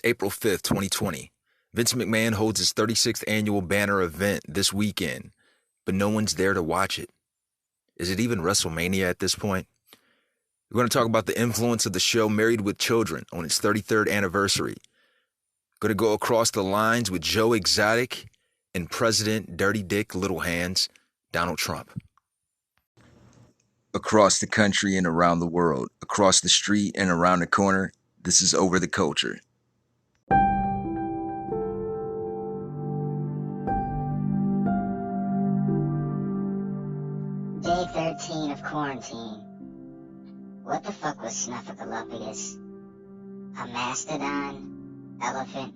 April 5th, 2020. Vince McMahon holds his 36th annual banner event this weekend, but no one's there to watch it. Is it even WrestleMania at this point? We're going to talk about the influence of the show Married with Children on its 33rd anniversary. Going to go across the lines with Joe Exotic and President Dirty Dick Little Hands, Donald Trump. Across the country and around the world, across the street and around the corner, this is Over the Culture. Day 13 of quarantine. What the fuck was Snuffleupagus? A mastodon? Elephant?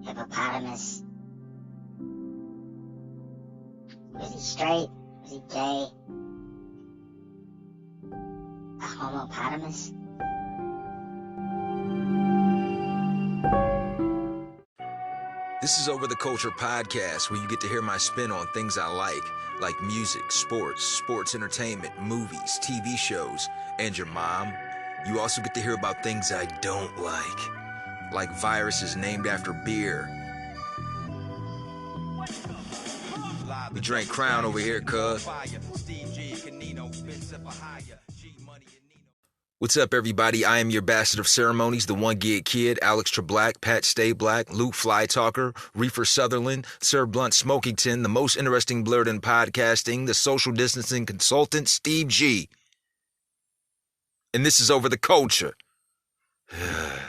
Hippopotamus? Was he straight? Was he gay? A homopotamus? This is Over the Culture podcast, where you get to hear my spin on things I like music, sports entertainment, movies, TV shows, and your mom. You also get to hear about things I don't like viruses named after beer. We drank Crown over here, cuz. What's up, everybody? I am your bastard of ceremonies, the one gig kid, Alex Treblack, Pat Stay Black, Luke Fly Talker, Reefer Sutherland, Sir Blunt Smokington, the most interesting blurred in podcasting, the social distancing consultant, Steve G. And this is Over the Culture. Let's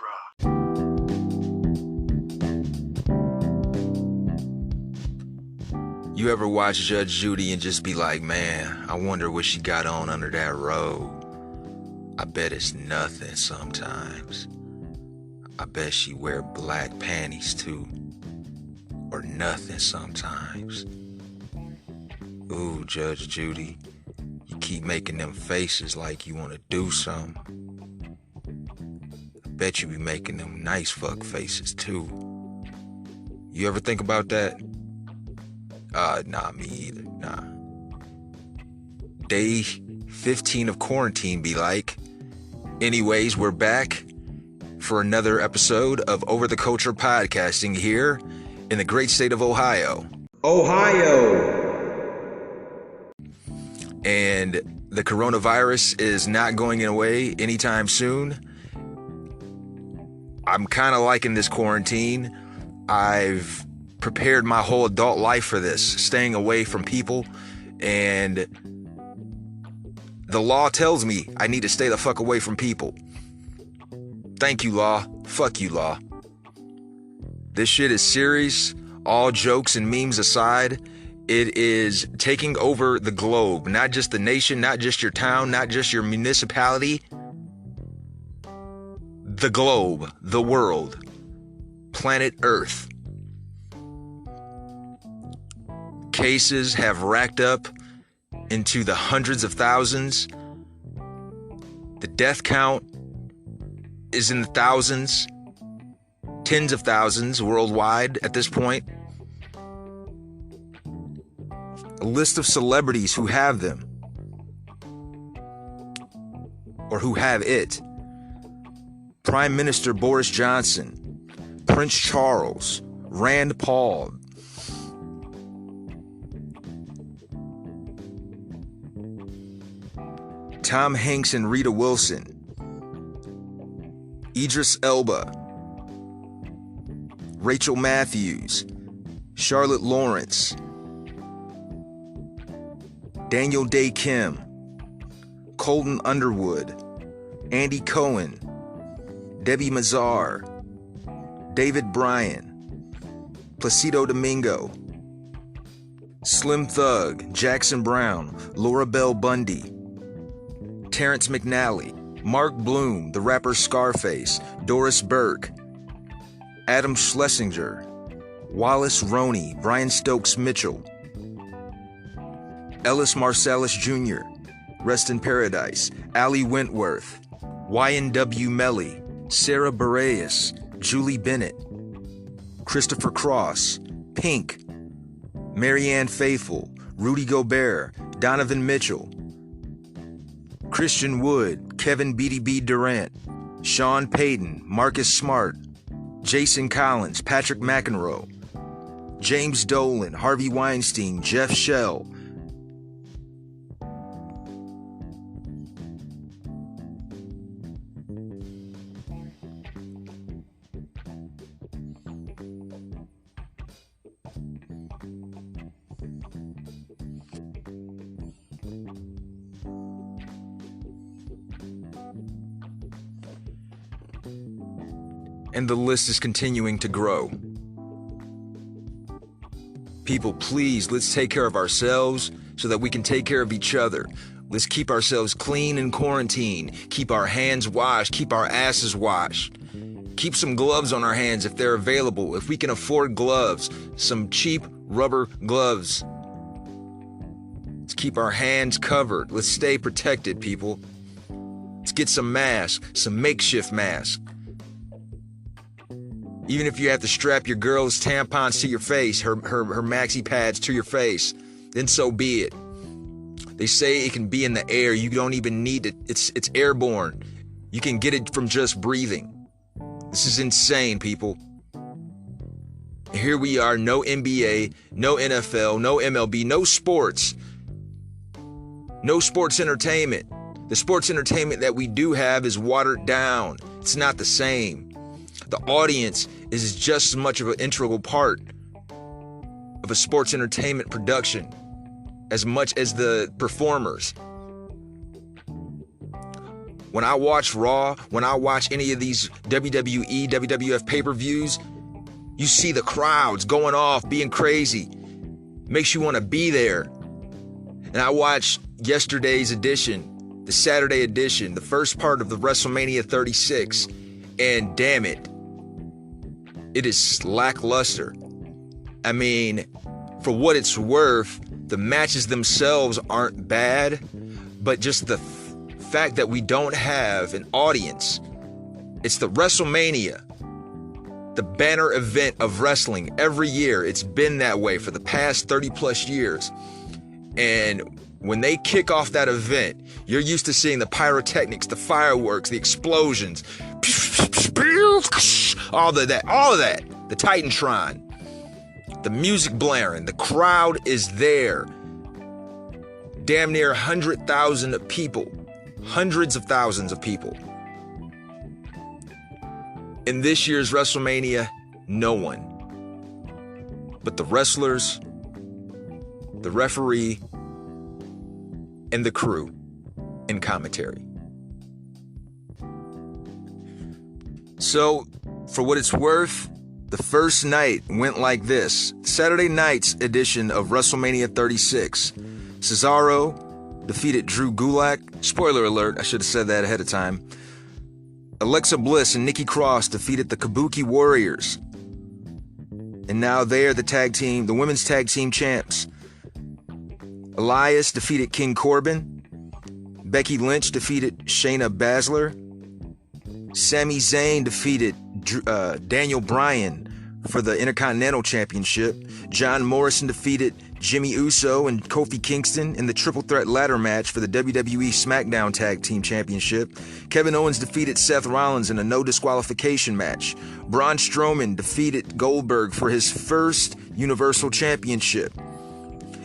rock. You ever watch Judge Judy and just be like, man, I wonder what she got on under that robe? I bet it's nothing sometimes. I bet she wear black panties too. Or nothing sometimes. Ooh, Judge Judy, you keep making them faces like you want to do something. I bet you be making them nice fuck faces too. You ever think about that? Nah, me either. Nah. Day 15 of quarantine be like. Anyways, we're back for another episode of Over the Culture podcasting here in the great state of Ohio. And the coronavirus is not going away anytime soon. I'm kind of liking this quarantine. I've prepared my whole adult life for this, staying away from people, and the law tells me I need to stay the fuck away from people. Thank you, law. Fuck you, law. This shit is serious. All jokes and memes aside, it is taking over the globe, not just the nation, not just your town, not just your municipality. The globe, the world, planet Earth. Cases have racked up into the hundreds of thousands. The death count is in the thousands, tens of thousands worldwide at this point. A list of celebrities who have them, or who have it. Prime Minister Boris Johnson, Prince Charles, Rand Paul, Tom Hanks and Rita Wilson, Idris Elba, Rachel Matthews, Charlotte Lawrence, Daniel Day Kim, Colton Underwood, Andy Cohen, Debbie Mazar, David Bryan, Placido Domingo, Slim Thug, Jackson Brown, Laura Bell Bundy, Terrence McNally, Mark Bloom, the rapper Scarface, Doris Burke, Adam Schlesinger, Wallace Roney, Brian Stokes Mitchell, Ellis Marsalis Jr., Rest in Paradise, Ali Wentworth, YNW Melly, Sarah Bareilles, Julie Bennett, Christopher Cross, Pink, Marianne Faithfull, Rudy Gobert, Donovan Mitchell, Christian Wood, Kevin BDB Durant, Sean Payton, Marcus Smart, Jason Collins, Patrick McEnroe, James Dolan, Harvey Weinstein, Jeff Shell. And the list is continuing to grow. People, please, let's take care of ourselves so that we can take care of each other. Let's keep ourselves clean in quarantine. Keep our hands washed. Keep our asses washed. Keep some gloves on our hands if they're available. If we can afford gloves, some cheap rubber gloves. Let's keep our hands covered. Let's stay protected, people. Let's get some masks, some makeshift masks. Even if you have to strap your girl's tampons to your face, her maxi pads to your face, then so be it. They say it can be in the air. You don't even need it. It's airborne. You can get it from just breathing. This is insane, people. Here we are, no NBA, no NFL, no MLB, no sports. No sports entertainment. The sports entertainment that we do have is watered down. It's not the same. The audience is just as much of an integral part of a sports entertainment production as much as the performers. When I watch Raw, when I watch any of these WWE, WWF pay-per-views, you see the crowds going off, being crazy. Makes you want to be there. And I watched yesterday's edition, the Saturday edition, the first part of the WrestleMania 36, and damn it, it is lackluster. I mean, for what it's worth, the matches themselves aren't bad, but just the fact that we don't have an audience. It's the WrestleMania, the banner event of wrestling every year. It's been that way for the past 30 plus years. And when they kick off that event, you're used to seeing the pyrotechnics, the fireworks, the explosions, all of that, the Titantron, the music blaring, the crowd is there. Damn near 100,000 people, hundreds of thousands of people. In this year's WrestleMania, no one but the wrestlers, the referee, and the crew in commentary. So, for what it's worth, the first night went like this. Saturday night's edition of WrestleMania 36. Cesaro defeated Drew Gulak. Spoiler alert, I should have said that ahead of time. Alexa Bliss and Nikki Cross defeated the Kabuki Warriors. And now they're the women's tag team champs. Elias defeated King Corbin. Becky Lynch defeated Shayna Baszler. Sami Zayn defeated Daniel Bryan for the Intercontinental Championship. John Morrison defeated Jimmy Uso and Kofi Kingston in the Triple Threat Ladder match for the WWE SmackDown Tag Team Championship. Kevin Owens defeated Seth Rollins in a no disqualification match. Braun Strowman defeated Goldberg for his first Universal Championship.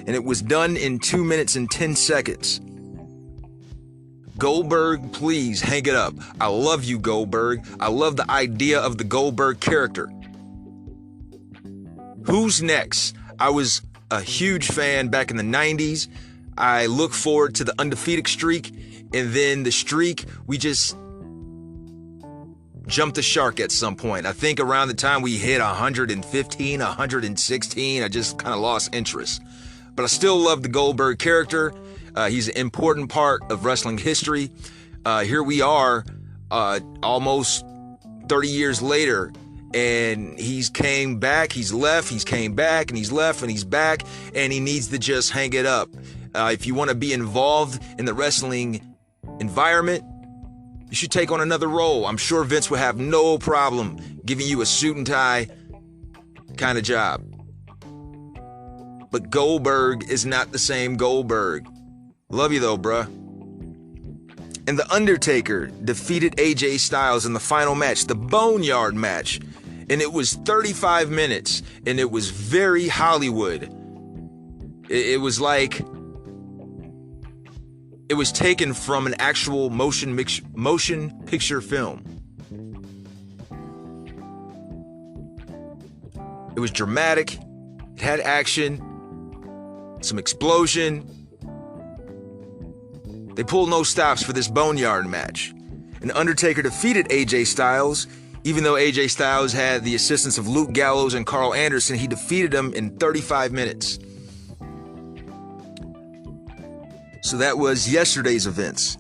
And it was done in 2 minutes and 10 seconds. Goldberg, please hang it up. I love you, Goldberg. I love the idea of the Goldberg character. Who's next? I was a huge fan back in the 90s. I look forward to the undefeated streak, and then the streak, we just jumped the shark at some point. I think around the time we hit 115, 116, I just kind of lost interest. But I still love the Goldberg character. He's an important part of wrestling history. Here we are, almost 30 years later, and he's came back, he's left, he's came back, and he's left, and he's back, and he needs to just hang it up. If you want to be involved in the wrestling environment, you should take on another role. I'm sure Vince would have no problem giving you a suit and tie kind of job. But Goldberg is not the same Goldberg. Love you though, bruh. And The Undertaker defeated AJ Styles in the final match, the Boneyard match. And it was 35 minutes, and it was very Hollywood. It was like it was taken from an actual motion picture film. It was dramatic. It had action, some explosion. They pulled no stops for this Boneyard match. And Undertaker defeated AJ Styles. Even though AJ Styles had the assistance of Luke Gallows and Carl Anderson, he defeated him in 35 minutes. So that was yesterday's events.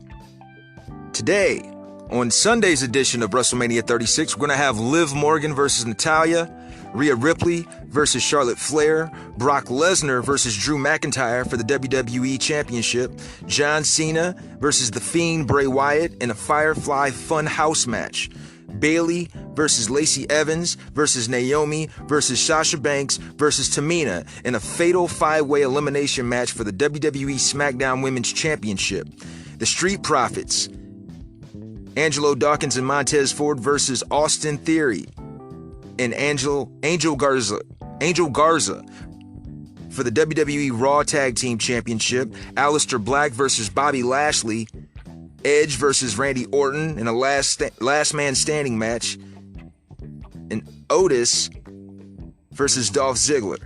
Today, on Sunday's edition of WrestleMania 36, we're going to have Liv Morgan versus Natalya, Rhea Ripley versus Charlotte Flair, Brock Lesnar versus Drew McIntyre for the WWE Championship, John Cena versus The Fiend Bray Wyatt in a Firefly Funhouse match, Bayley versus Lacey Evans versus Naomi versus Sasha Banks versus Tamina in a fatal 5-way elimination match for the WWE SmackDown Women's Championship, The Street Profits, Angelo Dawkins and Montez Ford versus Austin Theory, and Angel Garza for the WWE Raw Tag Team Championship, Aleister Black versus Bobby Lashley, Edge versus Randy Orton in a last man standing match, and Otis versus Dolph Ziggler.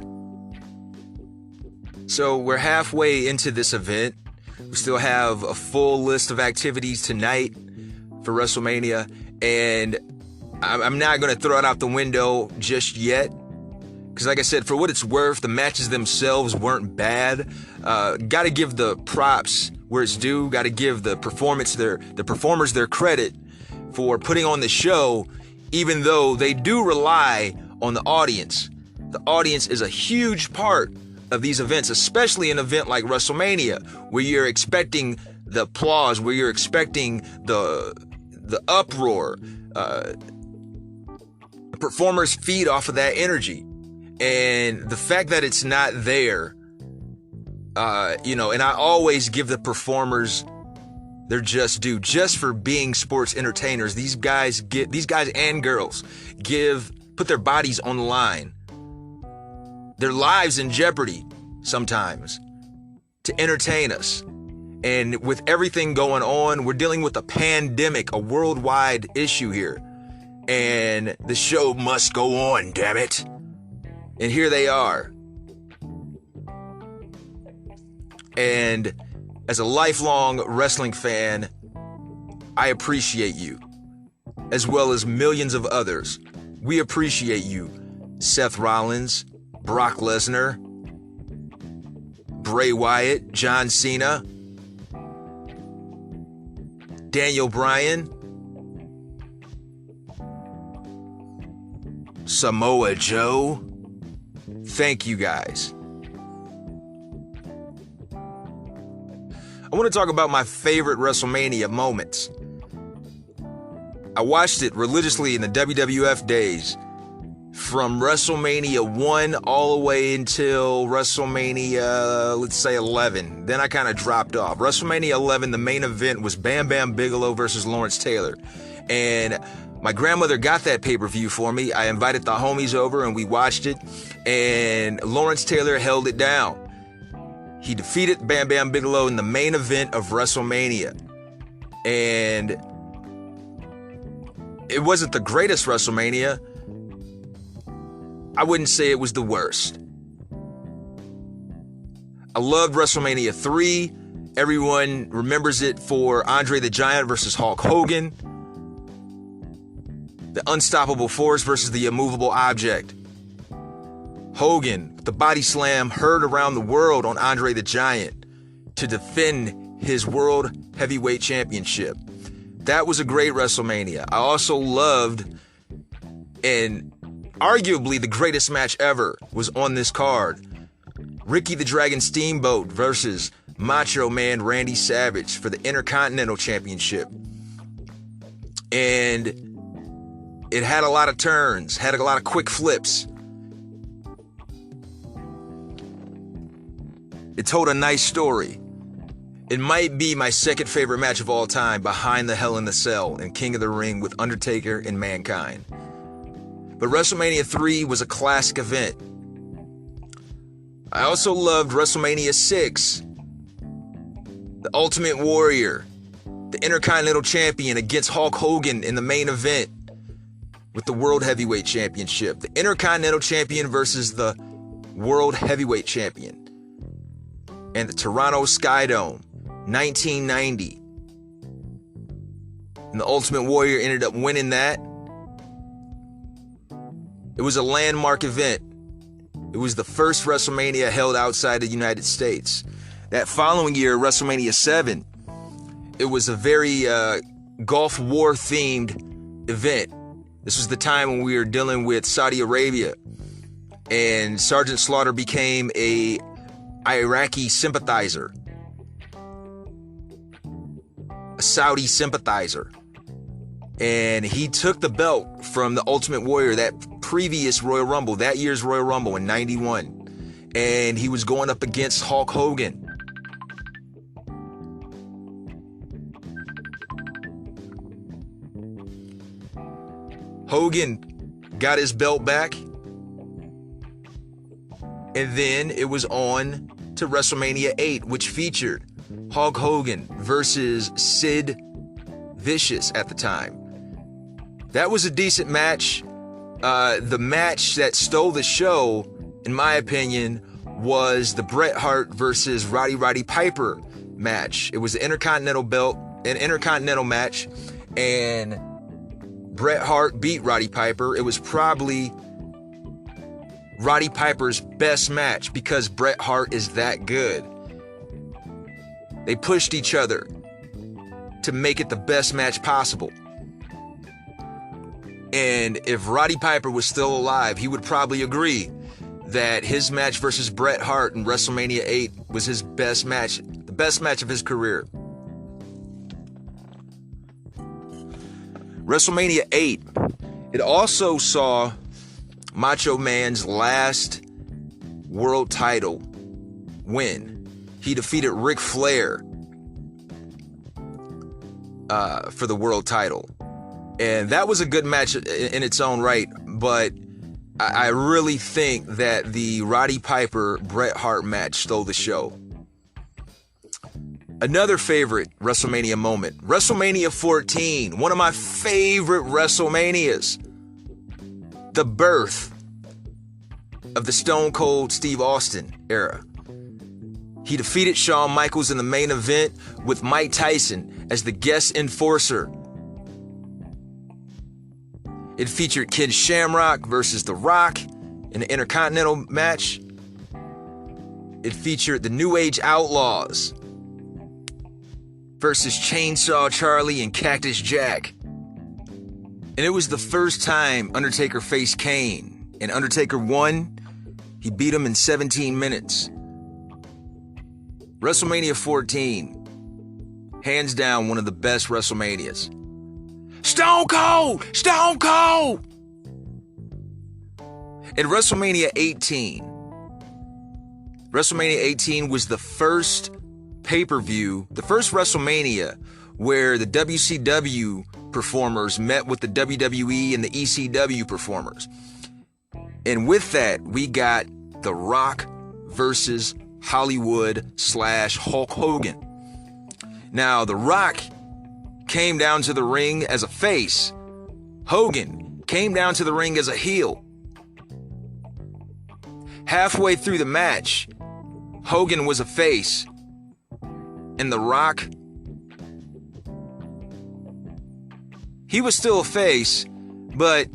So we're halfway into this event. We still have a full list of activities tonight for WrestleMania, and I'm not going to throw it out the window just yet, because like I said, for what it's worth, the matches themselves weren't bad. Got to give the props where it's due. Got to give the performers their credit for putting on the show, even though they do rely on the audience. The audience is a huge part of these events, especially an event like WrestleMania, where you're expecting the applause, where you're expecting the uproar. Performers feed off of that energy, and the fact that it's not there, and I always give the performers their just due, just for being sports entertainers. These guys and girls put their bodies on the line, their lives in jeopardy sometimes to entertain us. And with everything going on, we're dealing with a pandemic, a worldwide issue here. And the show must go on, damn it. And here they are. And as a lifelong wrestling fan, I appreciate you, as well as millions of others. We appreciate you, Seth Rollins, Brock Lesnar, Bray Wyatt, John Cena, Daniel Bryan, Samoa Joe. Thank you guys. I want to talk about my favorite WrestleMania moments. I watched it religiously in the WWF days, from WrestleMania 1 all the way until WrestleMania, let's say 11. Then I kind of dropped off. WrestleMania 11, the main event was Bam Bam Bigelow versus Lawrence Taylor. And my grandmother got that pay-per-view for me. I invited the homies over and we watched it. And Lawrence Taylor held it down. He defeated Bam Bam Bigelow in the main event of WrestleMania. And it wasn't the greatest WrestleMania. I wouldn't say it was the worst. I loved WrestleMania 3. Everyone remembers it for Andre the Giant versus Hulk Hogan. The Unstoppable Force versus the Immovable Object. Hogan, the body slam heard around the world on Andre the Giant to defend his World Heavyweight Championship. That was a great WrestleMania. I also loved, and arguably the greatest match ever was on this card, Ricky the Dragon Steamboat versus Macho Man Randy Savage for the Intercontinental Championship. And it had a lot of turns, had a lot of quick flips. It told a nice story. It might be my second favorite match of all time, behind the Hell in a Cell and King of the Ring with Undertaker and Mankind. But WrestleMania 3 was a classic event. I also loved WrestleMania 6. The Ultimate Warrior, the Intercontinental Champion against Hulk Hogan in the main event with the World Heavyweight Championship. The Intercontinental Champion versus the World Heavyweight Champion. And the Toronto Skydome, 1990. And the Ultimate Warrior ended up winning that. It was a landmark event. It was the first WrestleMania held outside the United States. That following year, WrestleMania 7, it was a very Gulf War themed event. This was the time when we were dealing with Saudi Arabia, and Sergeant Slaughter became a Iraqi sympathizer, a Saudi sympathizer, and he took the belt from the Ultimate Warrior that previous Royal Rumble, that year's Royal Rumble in 91, and he was going up against Hulk Hogan. Hogan got his belt back, and then it was on to WrestleMania 8, which featured Hulk Hogan versus Sid Vicious at the time. That was a decent match. The match that stole the show, in my opinion, was the Bret Hart versus Roddy Piper match. It was an Intercontinental match, and Bret Hart beat Roddy Piper. It was probably Roddy Piper's best match because Bret Hart is that good. They pushed each other to make it the best match possible. And if Roddy Piper was still alive, he would probably agree that his match versus Bret Hart in WrestleMania 8 was his best match, the best match of his career. WrestleMania 8, it also saw Macho Man's last world title win. He defeated Ric Flair for the world title. And that was a good match in its own right, but I really think that the Roddy Piper-Bret Hart match stole the show. Another favorite WrestleMania moment, WrestleMania 14, one of my favorite WrestleManias. The birth of the Stone Cold Steve Austin era. He defeated Shawn Michaels in the main event with Mike Tyson as the guest enforcer. It featured Ken Shamrock versus The Rock in the Intercontinental match. It featured the New Age Outlaws versus Chainsaw Charlie and Cactus Jack. And it was the first time Undertaker faced Kane. And Undertaker won. He beat him in 17 minutes. WrestleMania 14, hands down one of the best WrestleManias. Stone Cold! Stone Cold! And WrestleMania 18 was the first pay-per-view, the first WrestleMania where the WCW performers met with the WWE and the ECW performers. And with that, we got The Rock versus Hollywood/Hulk Hogan. Now, The Rock came down to the ring as a face. Hogan came down to the ring as a heel. Halfway through the match, Hogan was a face, and The Rock, he was still a face, but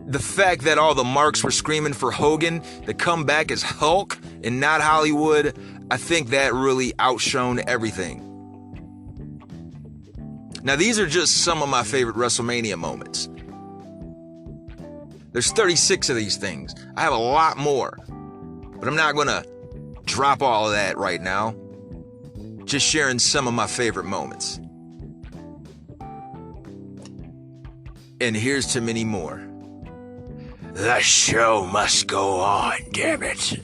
the fact that all the marks were screaming for Hogan to come back as Hulk and not Hollywood, I think that really outshone everything. Now, these are just some of my favorite WrestleMania moments. There's 36 of these things. I have a lot more, but I'm not going to drop all of that right now. Just sharing some of my favorite moments. And here's to many more. The show must go on, damn it.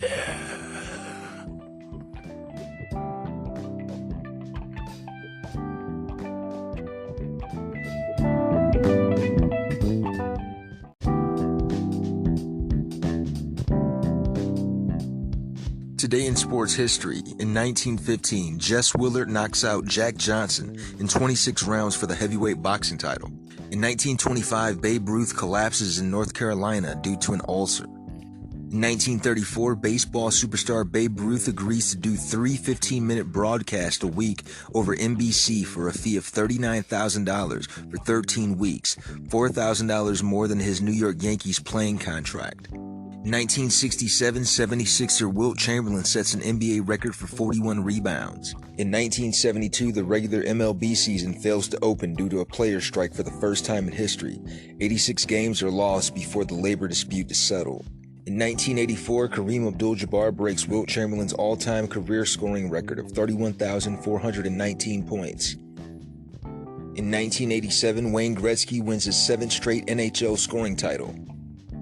Today in sports history, in 1915, Jess Willard knocks out Jack Johnson in 26 rounds for the heavyweight boxing title. In 1925, Babe Ruth collapses in North Carolina due to an ulcer. In 1934, baseball superstar Babe Ruth agrees to do 3 15-minute broadcasts a week over NBC for a fee of $39,000 for 13 weeks, $4,000 more than his New York Yankees playing contract. In 1967, 76er Wilt Chamberlain sets an NBA record for 41 rebounds. In 1972, the regular MLB season fails to open due to a players' strike for the first time in history. 86 games are lost before the labor dispute is settled. In 1984, Kareem Abdul-Jabbar breaks Wilt Chamberlain's all-time career scoring record of 31,419 points. In 1987, Wayne Gretzky wins his 7th straight NHL scoring title.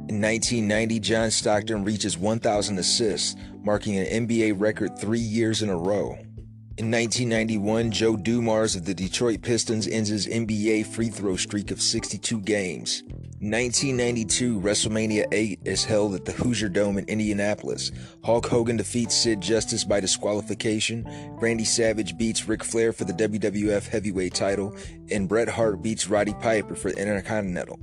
In 1990, John Stockton reaches 1,000 assists, marking an NBA record 3 years in a row. In 1991, Joe Dumars of the Detroit Pistons ends his NBA free throw streak of 62 games. In 1992, WrestleMania 8 is held at the Hoosier Dome in Indianapolis. Hulk Hogan defeats Sid Justice by disqualification, Randy Savage beats Ric Flair for the WWF Heavyweight title, and Bret Hart beats Roddy Piper for the Intercontinental.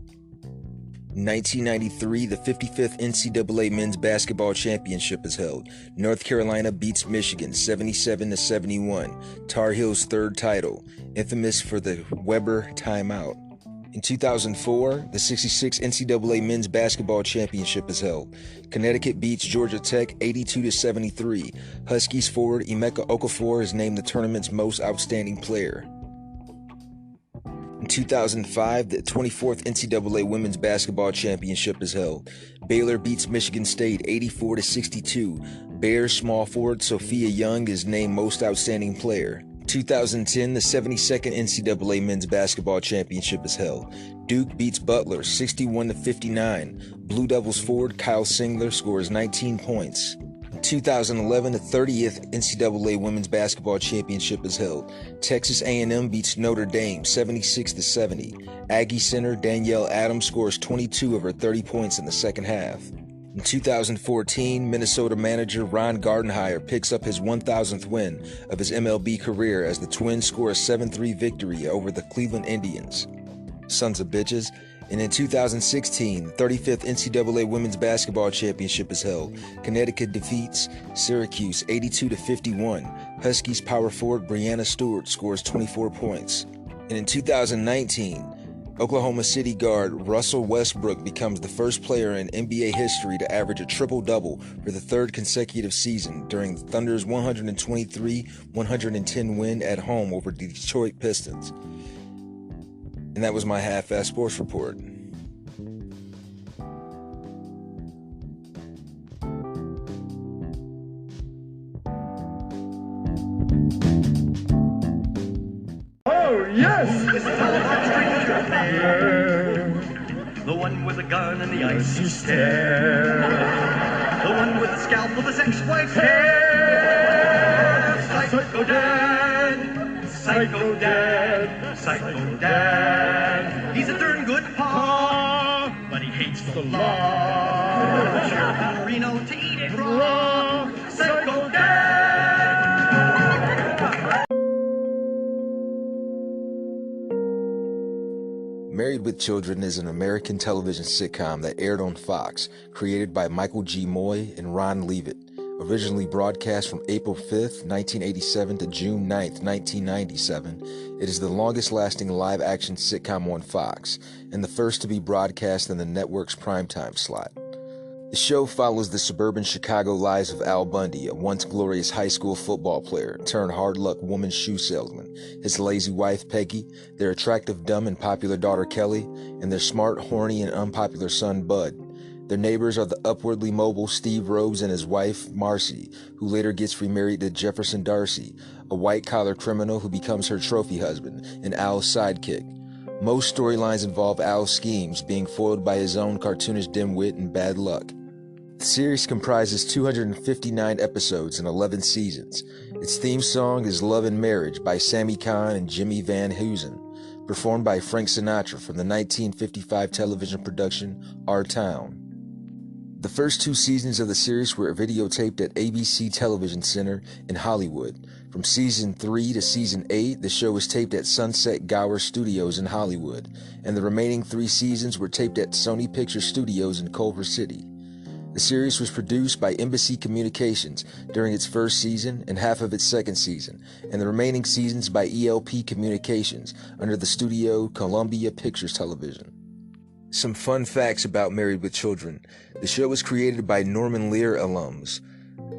In 1993, the 55th NCAA Men's Basketball Championship is held. North Carolina beats Michigan 77-71, Tar Heels' 3rd title, infamous for the Weber timeout. In 2004, the 66th NCAA Men's Basketball Championship is held. Connecticut beats Georgia Tech 82-73. Huskies forward Emeka Okafor is named the tournament's most outstanding player. In 2005, the 24th NCAA Women's Basketball Championship is held. Baylor beats Michigan State 84-62. Bears small forward Sophia Young is named Most Outstanding Player. 2010, the 72nd NCAA Men's Basketball Championship is held. Duke beats Butler 61-59. Blue Devils forward Kyle Singler scores 19 points. In 2011, the 30th NCAA Women's Basketball Championship is held. Texas A&M beats Notre Dame 76-70. Aggie center Danielle Adams scores 22 of her 30 points in the second half. In 2014, Minnesota manager Ron Gardenhire picks up his 1,000th win of his MLB career as the Twins score a 7-3 victory over the Cleveland Indians. Sons of bitches. And in 2016, the 35th NCAA Women's Basketball Championship is held. Connecticut defeats Syracuse 82-51. Huskies power forward Breanna Stewart scores 24 points. And in 2019, Oklahoma City guard Russell Westbrook becomes the first player in NBA history to average a triple-double for the 3rd consecutive season during the Thunder's 123-110 win at home over the Detroit Pistons. And that was my half-ass sports report. Oh, yes! The one with the gun and the icy stare. The one with the scalp of his ex-wife's hair. Psycho Dad! Psycho Dad! Psycho Dad! He's a darn good pa, but he hates the law. Sure, Reno to eat it raw. Psycho Dad! Married with Children is an American television sitcom that aired on Fox, created by Michael G. Moy and Ron Leavitt. Originally broadcast from April 5th, 1987 to June 9th, 1997, it is the longest-lasting live-action sitcom on Fox, and the first to be broadcast in the network's primetime slot. The show follows the suburban Chicago lives of Al Bundy, a once glorious high school football player turned hard-luck woman shoe salesman, his lazy wife Peggy, their attractive, dumb, and popular daughter Kelly, and their smart, horny, and unpopular son Bud. Their neighbors are the upwardly mobile Steve Rhodes and his wife Marcy, who later gets remarried to Jefferson Darcy, a white-collar criminal who becomes her trophy husband and Al's sidekick. Most storylines involve Al's schemes being foiled by his own cartoonish dimwit and bad luck. The series comprises 259 episodes and 11 seasons. Its theme song is Love and Marriage by Sammy Cahn and Jimmy Van Heusen, performed by Frank Sinatra from the 1955 television production Our Town. The first 2 seasons of the series were videotaped at ABC Television Center in Hollywood. From season 3 to season 8, the show was taped at Sunset Gower Studios in Hollywood, and the remaining 3 seasons were taped at Sony Picture Studios in Culver City. The series was produced by Embassy Communications during its first season and half of its second season, and the remaining seasons by ELP Communications under the studio Columbia Pictures Television. Some fun facts about Married with Children. The show was created by Norman Lear alums.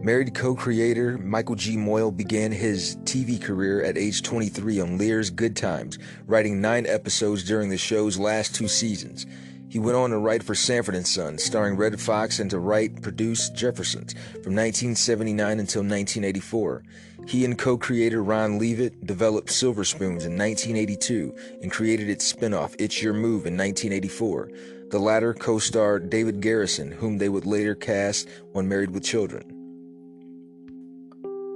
Married co-creator Michael G. Moyle began his TV career at age 23 on Lear's Good Times, writing 9 episodes during the show's last 2 seasons. He went on to write for Sanford & Son, starring Redd Foxx, and to write, produce Jeffersons from 1979 until 1984. He and co-creator Ron Leavitt developed Silver Spoons in 1982 and created its spin-off It's Your Move in 1984. The latter co-starred David Garrison, whom they would later cast on Married with Children.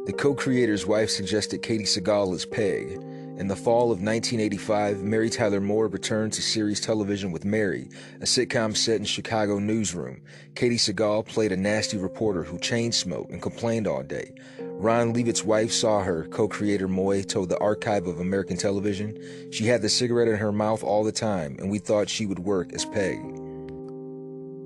The co-creator's wife suggested Katie Sagal as Peg. In the fall of 1985, Mary Tyler Moore returned to series television with Mary, a sitcom set in Chicago newsroom. Katie Sagal played a nasty reporter who chain-smoked and complained all day. Ron Leavitt's wife saw her, co-creator Moy told the Archive of American Television. She had the cigarette in her mouth all the time, and we thought she would work as Peg.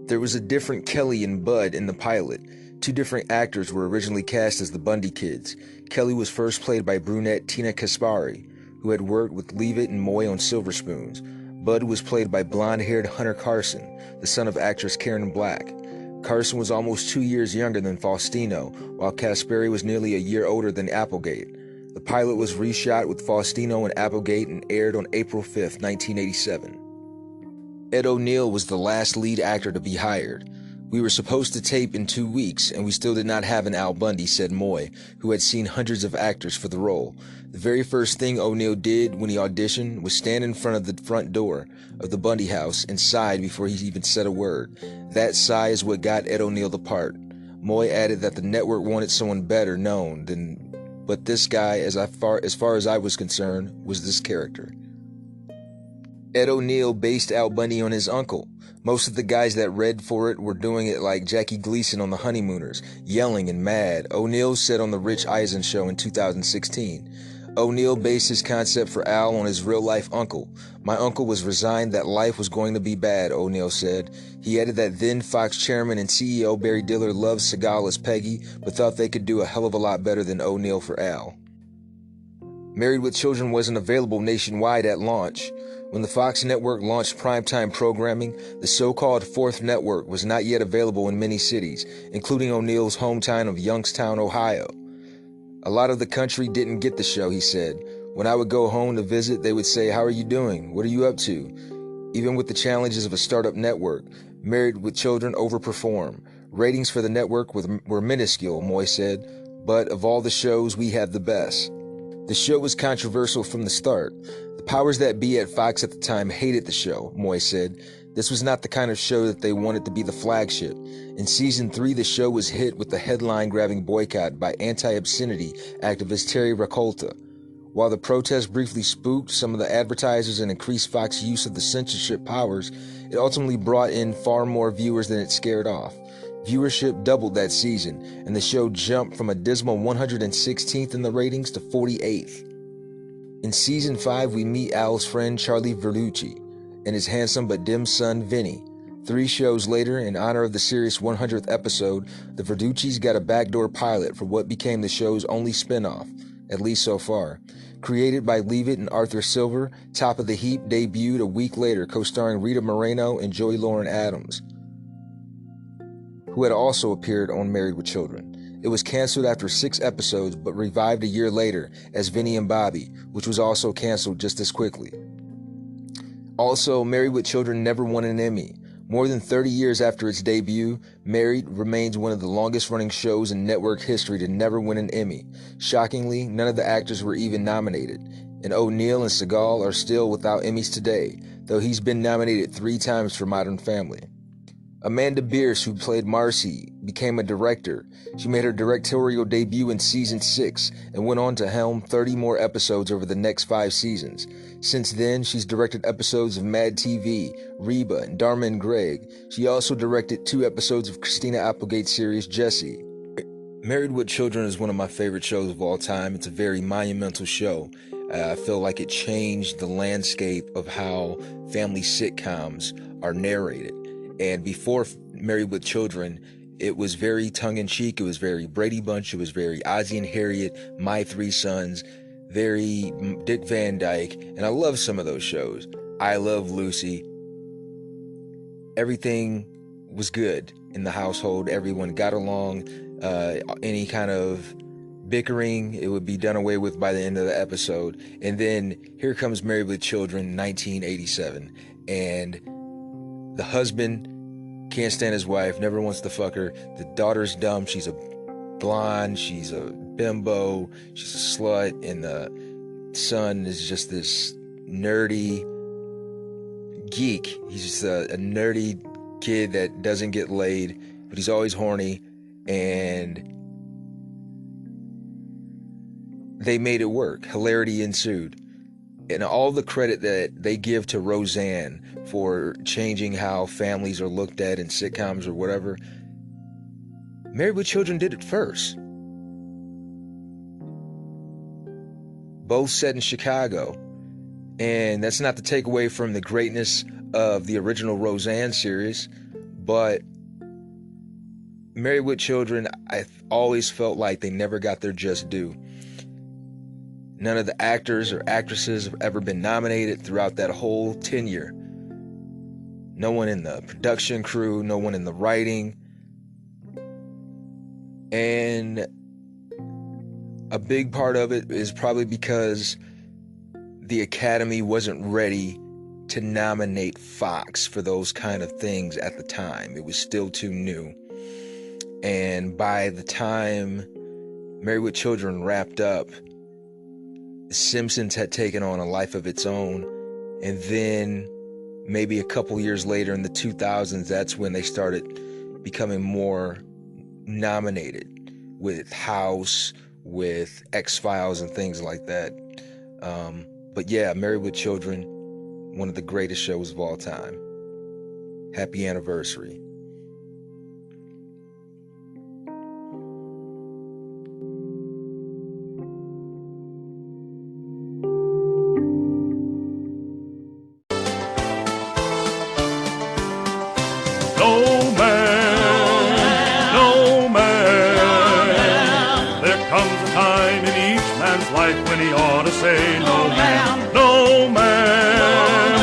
There was a different Kelly and Bud in the pilot. 2 different actors were originally cast as the Bundy kids. Kelly was first played by brunette Tina Kaspari, who had worked with Leavitt and Moy on Silver Spoons. Bud was played by blonde-haired Hunter Carson, the son of actress Karen Black. Carson was almost 2 years younger than Faustino, while Kaspari was nearly a year older than Applegate. The pilot was reshot with Faustino and Applegate and aired on April 5, 1987. Ed O'Neill was the last lead actor to be hired. We were supposed to tape in 2 weeks, and we still did not have an Al Bundy, said Moy, who had seen hundreds of actors for the role. The very first thing O'Neill did when he auditioned was stand in front of the front door of the Bundy house and sighed before he even said a word. That sigh is what got Ed O'Neill the part. Moy added that the network wanted someone better known but this guy, as far as I was concerned, was this character. Ed O'Neill based Al Bundy on his uncle. Most of the guys that read for it were doing it like Jackie Gleason on The Honeymooners, yelling and mad, O'Neill said on The Rich Eisen Show in 2016. O'Neill based his concept for Al on his real-life uncle. My uncle was resigned that life was going to be bad, O'Neill said. He added that then Fox chairman and CEO Barry Diller loved Seagal as Peggy, but thought they could do a hell of a lot better than O'Neill for Al. Married with Children wasn't available nationwide at launch. When the Fox network launched primetime programming, the so-called Fourth Network was not yet available in many cities, including O'Neill's hometown of Youngstown, Ohio. A lot of the country didn't get the show, he said. When I would go home to visit, they would say, "How are you doing? What are you up to?" Even with the challenges of a startup network, Married with Children overperformed. Ratings for the network were minuscule, Moy said, but of all the shows, we had the best. The show was controversial from the start. The powers that be at Fox at the time hated the show, Moy said. This was not the kind of show that they wanted to be the flagship. In season 3, the show was hit with the headline-grabbing boycott by anti-obscenity activist Terry Raccolta. While the protest briefly spooked some of the advertisers and increased Fox's use of the censorship powers, it ultimately brought in far more viewers than it scared off. Viewership doubled that season, and the show jumped from a dismal 116th in the ratings to 48th. In season 5, we meet Al's friend Charlie Verlucci and his handsome but dim son Vinny. 3 shows later, in honor of the series' 100th episode, the Verducci's got a backdoor pilot for what became the show's only spinoff, at least so far. Created by Leavitt and Arthur Silver, Top of the Heap debuted a week later, co-starring Rita Moreno and Joey Lauren Adams, who had also appeared on Married with Children. It was canceled after 6 episodes, but revived a year later as Vinny and Bobby, which was also canceled just as quickly. Also, Married with Children never won an Emmy. More than 30 years after its debut, Married remains one of the longest-running shows in network history to never win an Emmy. Shockingly, none of the actors were even nominated, and O'Neill and Seagal are still without Emmys today, though he's been nominated 3 times for Modern Family. Amanda Bierce, who played Marcy, became a director. She made her directorial debut in season 6 and went on to helm 30 more episodes over the next 5 seasons. Since then, she's directed episodes of Mad TV, Reba, and Dharma and Greg. She also directed 2 episodes of Christina Applegate's series Jessie. Married with Children is one of my favorite shows of all time. It's a very monumental show. I feel like it changed the landscape of how family sitcoms are narrated. And before Married with Children, it was very tongue-in-cheek. It was very Brady Bunch. It was very Ozzie and Harriet, My Three Sons, very Dick Van Dyke. And I love some of those shows. I Love Lucy. Everything was good in the household. Everyone got along. Any kind of bickering, it would be done away with by the end of the episode. And then here comes Married with Children, 1987. And the husband can't stand his wife, never wants to fuck her. The daughter's dumb. She's a blonde. She's a bimbo. She's a slut. And the son is just this nerdy geek. He's just a nerdy kid that doesn't get laid, but he's always horny. And they made it work. Hilarity ensued. And all the credit that they give to Roseanne for changing how families are looked at in sitcoms or whatever, Married with Children did it first. Both set in Chicago. And that's not to take away from the greatness of the original Roseanne series, but Married with Children, I always felt like they never got their just due. None of the actors or actresses have ever been nominated throughout that whole tenure. No one in the production crew, no one in the writing. And a big part of it is probably because the Academy wasn't ready to nominate Fox for those kind of things at the time. It was still too new. And by the time Married with Children wrapped up, Simpsons had taken on a life of its own. And then maybe a couple years later in the 2000s, that's when they started becoming more nominated with House, with X-Files and things like that. But yeah, Married with Children, one of the greatest shows of all time. Happy anniversary. No man, there comes a time in each man's life when he ought to say no man, no man,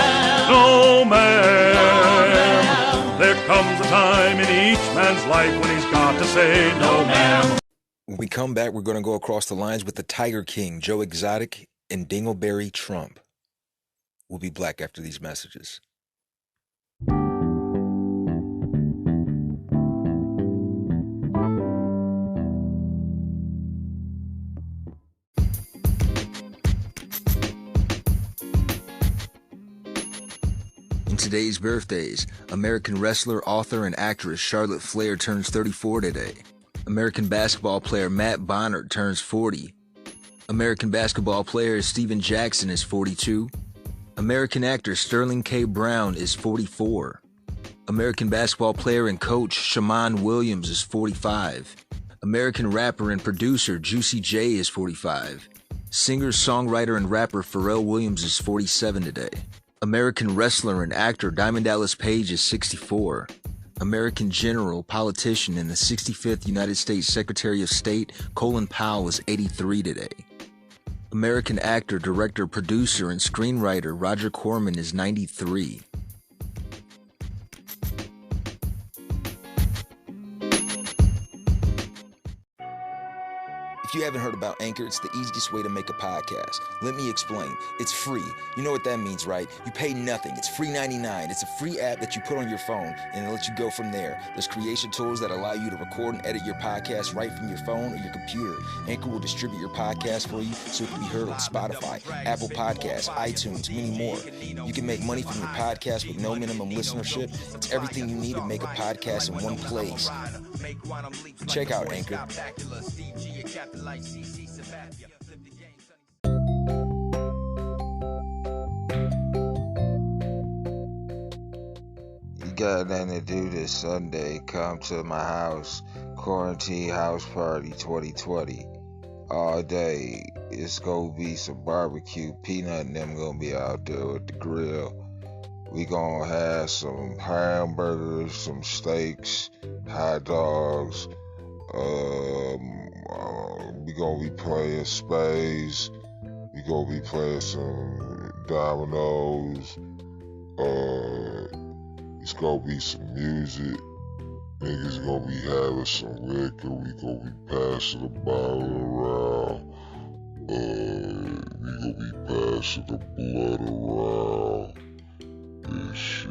no man. There comes a time in each man's life when he's got to say no man. When we come back, we're going to go across the lines with the Tiger King, Joe Exotic, and Dingleberry Trump. We'll be back after these messages. In today's birthdays, American wrestler, author, and actress Charlotte Flair turns 34 today. American basketball player Matt Bonnert turns 40. American basketball player Steven Jackson is 42. American actor Sterling K. Brown is 44. American basketball player and coach Shammond Williams is 45. American rapper and producer Juicy J is 45. Singer, songwriter, and rapper Pharrell Williams is 47 today. American wrestler and actor Diamond Dallas Page is 64. American general, politician, and the 65th United States Secretary of State Colin Powell is 83 today. American actor, director, producer, and screenwriter Roger Corman is 93. If If you haven't heard about Anchor, it's the easiest way to make a podcast. Let me explain. It's free. You know what that means, right? You pay nothing. It's free 99. It's a free app that you put on your phone, and it lets you go from there. There's creation tools that allow you to record and edit your podcast right from your phone or your computer. Anchor will distribute your podcast for you so it can be heard on Spotify, Apple Podcasts, iTunes, many more. You can make money from your podcast with no minimum listenership. It's everything you need to make a podcast in one place. Check out Anchor. You got nothing to do this Sunday, come to my house. Quarantine House Party 2020. All day. It's gonna be some barbecue. Peanut and them gonna be out there with the grill. We gonna have some hamburgers, some steaks, hot dogs. We gonna be playing spades. We gonna be playing some dominoes. It's gonna be some music. Niggas gonna be having some liquor. We gonna be passing the bottle around. We gonna be passing the blood around. And shit,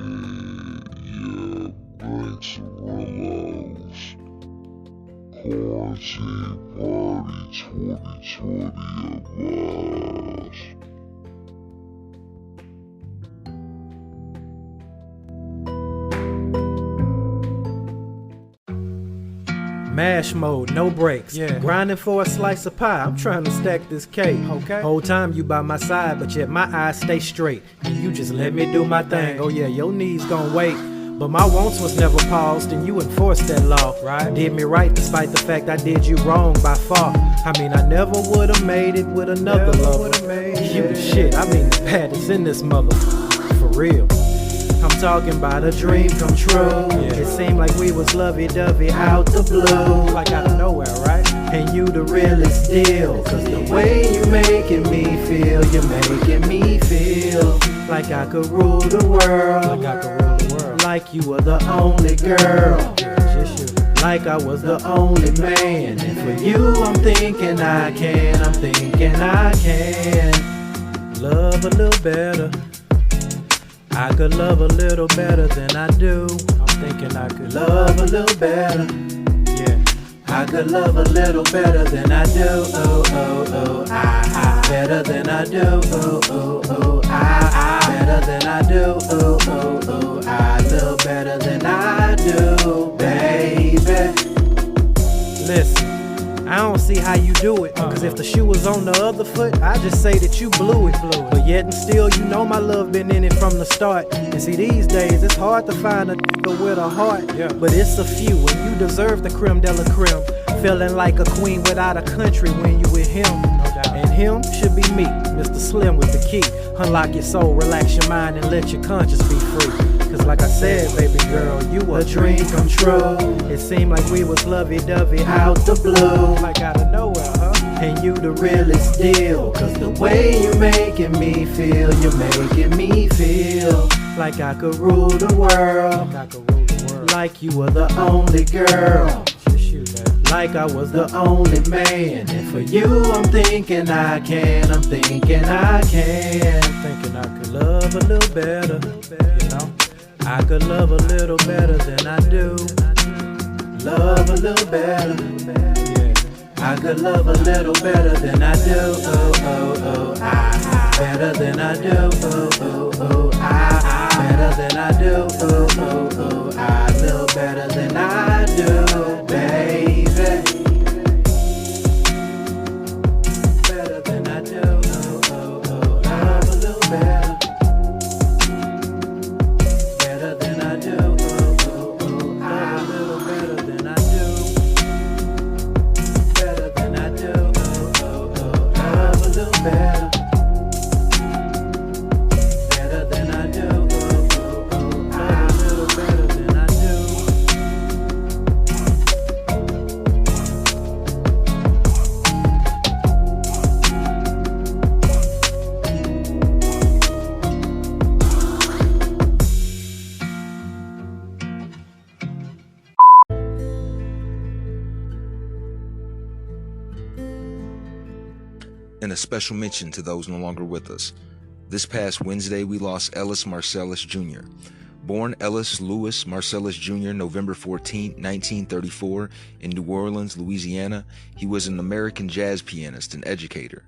yeah, bring some Rillos. Quarantine Party 2020 advice. Mash mode, no breaks. Yeah. Grinding for a slice of pie. I'm trying to stack this cake. Okay. Whole time you by my side, but yet my eyes stay straight. And you just let me do my thing. Oh yeah, your knees gon' wait. But my wants was never paused, and you enforced that law. Right. Did me right despite the fact I did you wrong by far. I mean, I never would've made it with another lover. You the shit. I mean, the pad is in this mother. For real. I'm talking about a dream come true. Yeah. It seemed like we was lovey-dovey out the blue. Like out of nowhere, right? And you the realest deal. Cause the way you making me feel, you're making me feel like I could rule the world. Like I could rule the world. Like you were the only girl. Like I was the only man. And for you I'm thinking I can. I'm thinking I can love a little better. I could love a little better than I do. I'm thinking I could love a little better. Yeah, I could love a little better than I do. Oh, oh, oh, better than I do. Oh, oh, oh, better than I do. Oh, oh, oh, a little better than I do, baby. Listen. I don't see how you do it, cause if the shoe was on the other foot, I just say that you blew it. But yet and still, you know my love been in it from the start. And see, these days, it's hard to find a nigga with a heart. But it's a few, and you deserve the creme de la creme. Feeling like a queen without a country when you with him. And him should be me, Mr. Slim with the key. Unlock your soul, relax your mind, and let your conscience be free. Cause like I said, baby girl, you a dream come true. It seemed like we was lovey-dovey out the blue. Like out of nowhere, huh? And you the realest deal. Cause the way you making me feel, you're making me feel like I could rule the world. Like you were the only girl. Like I was the only man. And for you I'm thinking I can. I'm thinking I can. Thinking I could love a little better, you know. I could love a little better than I do. Love a little better. Yeah. I could love a little better than I do. Oh, oh, oh, better than I do. Oh, oh, oh, better than I do. Oh, oh, oh, a little better than I do, baby. Better than I do. Oh, oh, oh, love a little better. Better than I do. and a special mention to those no longer with us. This past Wednesday, we lost Ellis Marcellus Jr. Born Ellis Louis Marcellus Jr. November 14, 1934, in New Orleans, Louisiana, he was an American jazz pianist and educator.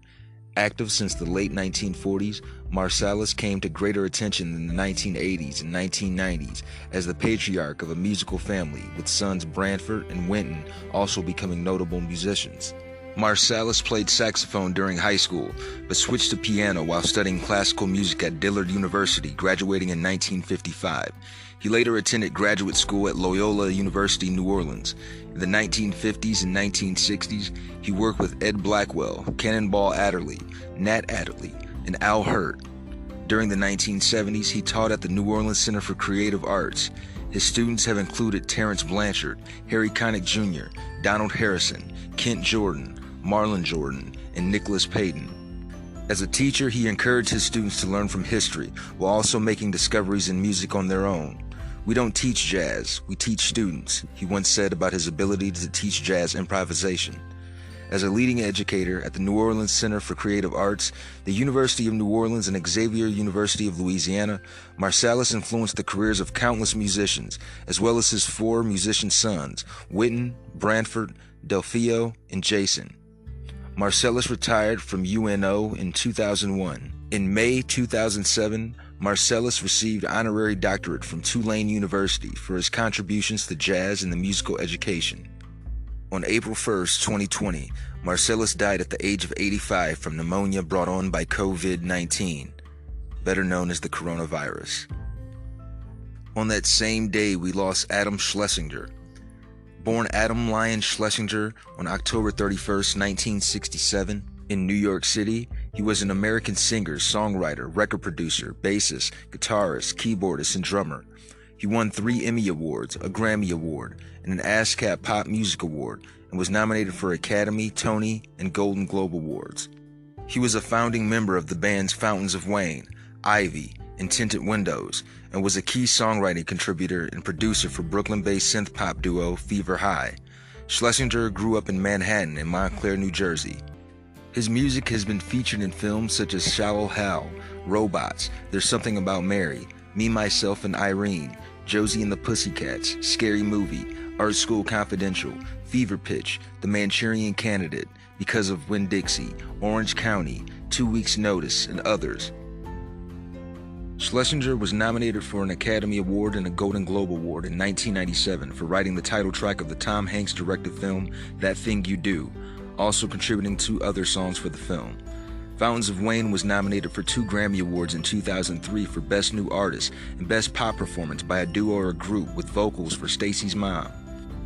Active since the late 1940s, Marcellus came to greater attention in the 1980s and 1990s as the patriarch of a musical family, with sons Branford and Winton also becoming notable musicians. Marcellus played saxophone during high school, but switched to piano while studying classical music at Dillard University, graduating in 1955. He later attended graduate school at Loyola University, New Orleans. In the 1950s and 1960s, he worked with Ed Blackwell, Cannonball Adderley, Nat Adderley, and Al Hurt. During the 1970s, he taught at the New Orleans Center for Creative Arts. His students have included Terrence Blanchard, Harry Connick Jr., Donald Harrison, Kent Jordan, Marlon Jordan, and Nicholas Payton. As a teacher, he encouraged his students to learn from history while also making discoveries in music on their own. "We don't teach jazz, we teach students," he once said about his ability to teach jazz improvisation. As a leading educator at the New Orleans Center for Creative Arts, the University of New Orleans, and Xavier University of Louisiana, Marcellus influenced the careers of countless musicians, as well as his 4 musician sons, Winton, Branford, Delfio, and Jason. Marcellus retired from UNO in 2001. In May 2007, Marcellus received honorary doctorate from Tulane University for his contributions to jazz and the musical education. On April 1st, 2020, Marcellus died at the age of 85 from pneumonia brought on by COVID-19, better known as the coronavirus. On that same day, we lost Adam Schlesinger. Born Adam Lyon Schlesinger on October 31st, 1967, in New York City, he was an American singer, songwriter, record producer, bassist, guitarist, keyboardist, and drummer. He won 3 Emmy Awards, a Grammy Award, and an ASCAP Pop Music Award, and was nominated for Academy, Tony, and Golden Globe Awards. He was a founding member of the bands Fountains of Wayne, Ivy, and Tinted Windows, and was a key songwriting contributor and producer for Brooklyn-based synth-pop duo Fever High. Schlesinger grew up in Manhattan and Montclair, New Jersey. His music has been featured in films such as Shallow Hal, Robots, There's Something About Mary, Me, Myself, and Irene, Josie and the Pussycats, Scary Movie, Art School Confidential, Fever Pitch, The Manchurian Candidate, Because of Winn-Dixie, Orange County, 2 Weeks Notice, and others. Schlesinger was nominated for an Academy Award and a Golden Globe Award in 1997 for writing the title track of the Tom Hanks directed film That Thing You Do, also contributing 2 other songs for the film. Fountains of Wayne was nominated for 2 Grammy Awards in 2003 for Best New Artist and Best Pop Performance by a Duo or a Group with vocals for Stacy's mom.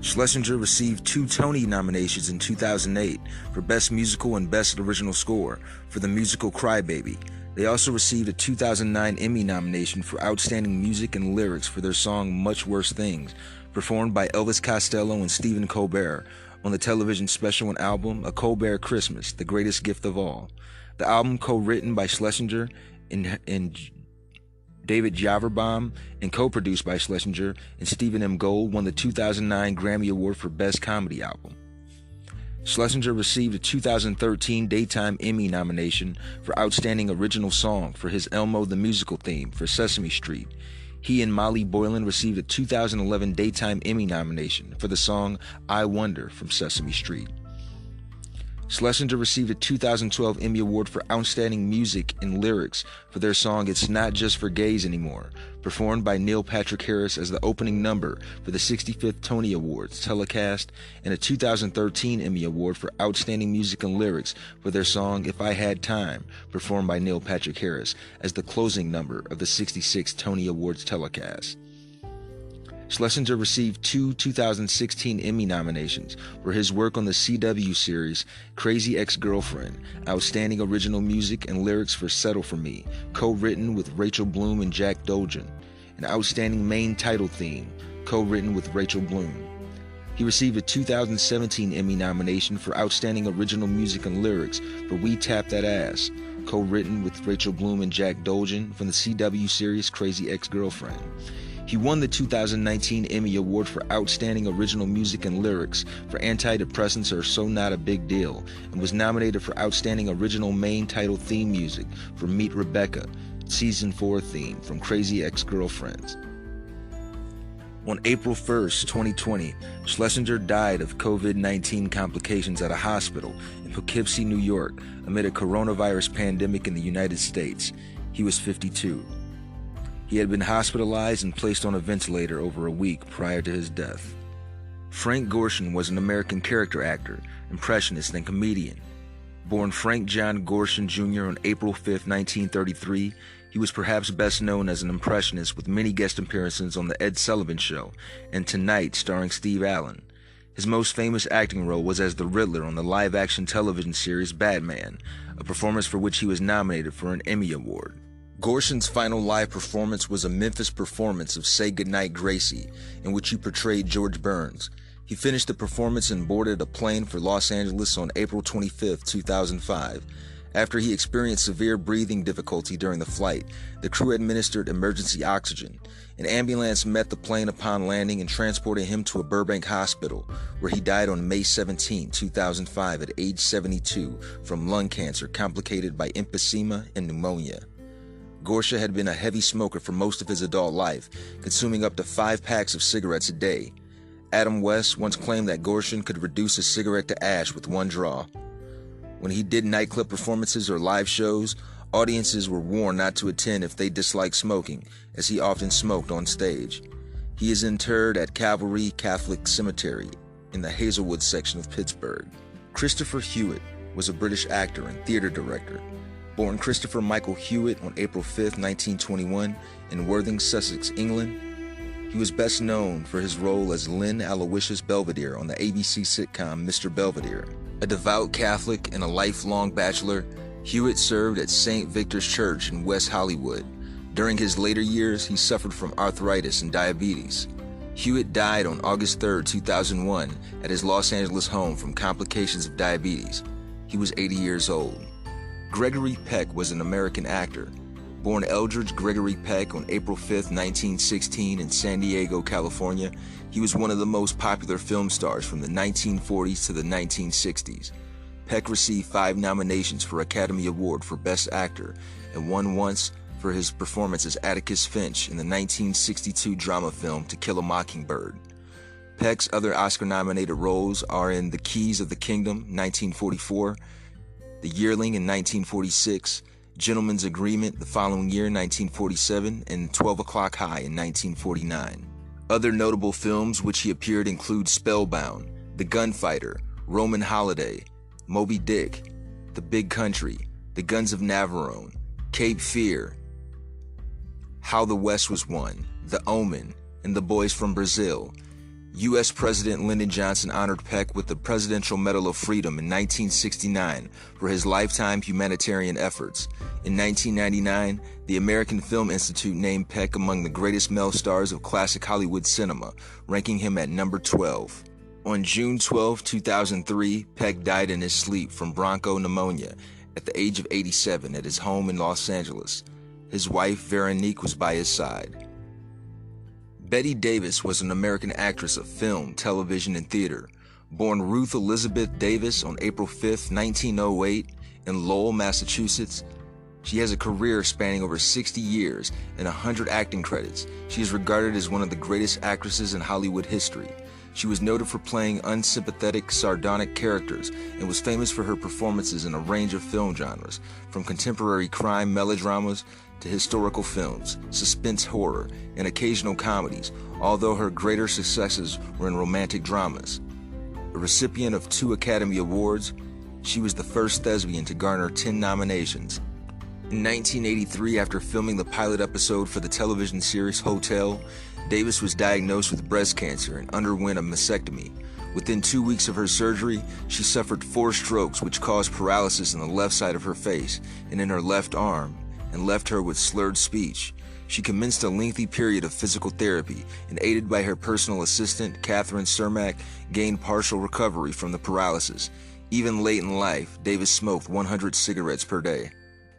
Schlesinger received 2 Tony nominations in 2008 for Best Musical and Best Original Score for the musical Cry Baby. They also received a 2009 Emmy nomination for Outstanding Music and Lyrics for their song Much Worse Things, performed by Elvis Costello and Stephen Colbert on the television special and album A Colbert Christmas, The Greatest Gift of All. The album, co-written by Schlesinger and David Javerbaum and co-produced by Schlesinger and Stephen M. Gold, won the 2009 Grammy Award for Best Comedy Album. Schlesinger received a 2013 Daytime Emmy nomination for Outstanding Original Song for his Elmo the Musical theme for Sesame Street. He and Molly Boylan received a 2011 Daytime Emmy nomination for the song I Wonder from Sesame Street. Schlesinger received a 2012 Emmy Award for Outstanding Music and Lyrics for their song It's Not Just for Gays Anymore, performed by Neil Patrick Harris as the opening number for the 65th Tony Awards telecast, and a 2013 Emmy Award for Outstanding Music and Lyrics for their song If I Had Time, performed by Neil Patrick Harris as the closing number of the 66th Tony Awards telecast. Schlesinger received 2 2016 Emmy nominations for his work on the CW series Crazy Ex-Girlfriend, Outstanding Original Music and Lyrics for Settle For Me, co-written with Rachel Bloom and Jack Dolgen, and Outstanding Main Title Theme, co-written with Rachel Bloom. He received a 2017 Emmy nomination for Outstanding Original Music and Lyrics for We Tap That Ass, co-written with Rachel Bloom and Jack Dolgen from the CW series Crazy Ex-Girlfriend. He won the 2019 Emmy Award for Outstanding Original Music and Lyrics for Antidepressants Are So Not a Big Deal, and was nominated for Outstanding Original Main Title Theme Music for Meet Rebecca, Season 4 theme from Crazy Ex-Girlfriends. On April 1st, 2020, Schlesinger died of COVID-19 complications at a hospital in Poughkeepsie, New York, amid a coronavirus pandemic in the United States. He was 52. He had been hospitalized and placed on a ventilator over a week prior to his death. Frank Gorshin was an American character actor, impressionist, and comedian. Born Frank John Gorshin Jr. on April 5, 1933, he was perhaps best known as an impressionist with many guest appearances on The Ed Sullivan Show and Tonight starring Steve Allen. His most famous acting role was as the Riddler on the live-action television series Batman, a performance for which he was nominated for an Emmy Award. Gorshin's final live performance was a Memphis performance of Say Goodnight Gracie, in which he portrayed George Burns. He finished the performance and boarded a plane for Los Angeles on April 25, 2005. After he experienced severe breathing difficulty during the flight, the crew administered emergency oxygen. An ambulance met the plane upon landing and transported him to a Burbank hospital, where he died on May 17, 2005 at age 72 from lung cancer complicated by emphysema and pneumonia. Gorshin had been a heavy smoker for most of his adult life, consuming up to 5 packs of cigarettes a day. Adam West once claimed that Gorshin could reduce a cigarette to ash with one draw. When he did nightclub performances or live shows, audiences were warned not to attend if they disliked smoking, as he often smoked on stage. He is interred at Calvary Catholic Cemetery in the Hazelwood section of Pittsburgh. Christopher Hewitt was a British actor and theater director. Born Christopher Michael Hewitt on April 5, 1921, in Worthing, Sussex, England, he was best known for his role as Lynn Aloysius Belvedere on the ABC sitcom Mr. Belvedere. A devout Catholic and a lifelong bachelor, Hewitt served at St. Victor's Church in West Hollywood. During his later years, he suffered from arthritis and diabetes. Hewitt died on August 3, 2001, at his Los Angeles home from complications of diabetes. He was 80 years old. Gregory Peck was an American actor. Born Eldridge Gregory Peck on April 5, 1916 in San Diego, California, he was one of the most popular film stars from the 1940s to the 1960s. Peck received 5 nominations for Academy Award for Best Actor and won once for his performance as Atticus Finch in the 1962 drama film To Kill a Mockingbird. Peck's other Oscar-nominated roles are in The Keys of the Kingdom, 1944, The Yearling in 1946, Gentleman's Agreement the following year, 1947, and 12 O'Clock High in 1949. Other notable films which he appeared include Spellbound, The Gunfighter, Roman Holiday, Moby Dick, The Big Country, The Guns of Navarone, Cape Fear, How the West Was Won, The Omen, and The Boys from Brazil. U.S. President Lyndon Johnson honored Peck with the Presidential Medal of Freedom in 1969 for his lifetime humanitarian efforts. In 1999, the American Film Institute named Peck among the greatest male stars of classic Hollywood cinema, ranking him at number 12. On June 12, 2003, Peck died in his sleep from bronchopneumonia at the age of 87 at his home in Los Angeles. His wife, Veronique, was by his side. Bette Davis was an American actress of film, television, and theater. Born Ruth Elizabeth Davis on April 5, 1908, in Lowell, Massachusetts, she has a career spanning over 60 years and 100 acting credits. She is regarded as one of the greatest actresses in Hollywood history. She was noted for playing unsympathetic, sardonic characters and was famous for her performances in a range of film genres, from contemporary crime melodramas to historical films, suspense horror, and occasional comedies, although her greater successes were in romantic dramas. A recipient of 2 Academy Awards, she was the first thespian to garner 10 nominations. In 1983, after filming the pilot episode for the television series Hotel, Davis was diagnosed with breast cancer and underwent a mastectomy. Within 2 weeks of her surgery, she suffered 4 strokes which caused paralysis in the left side of her face and in her left arm, and left her with slurred speech. She commenced a lengthy period of physical therapy and, aided by her personal assistant, Catherine Cermak, gained partial recovery from the paralysis. Even late in life, Davis smoked 100 cigarettes per day.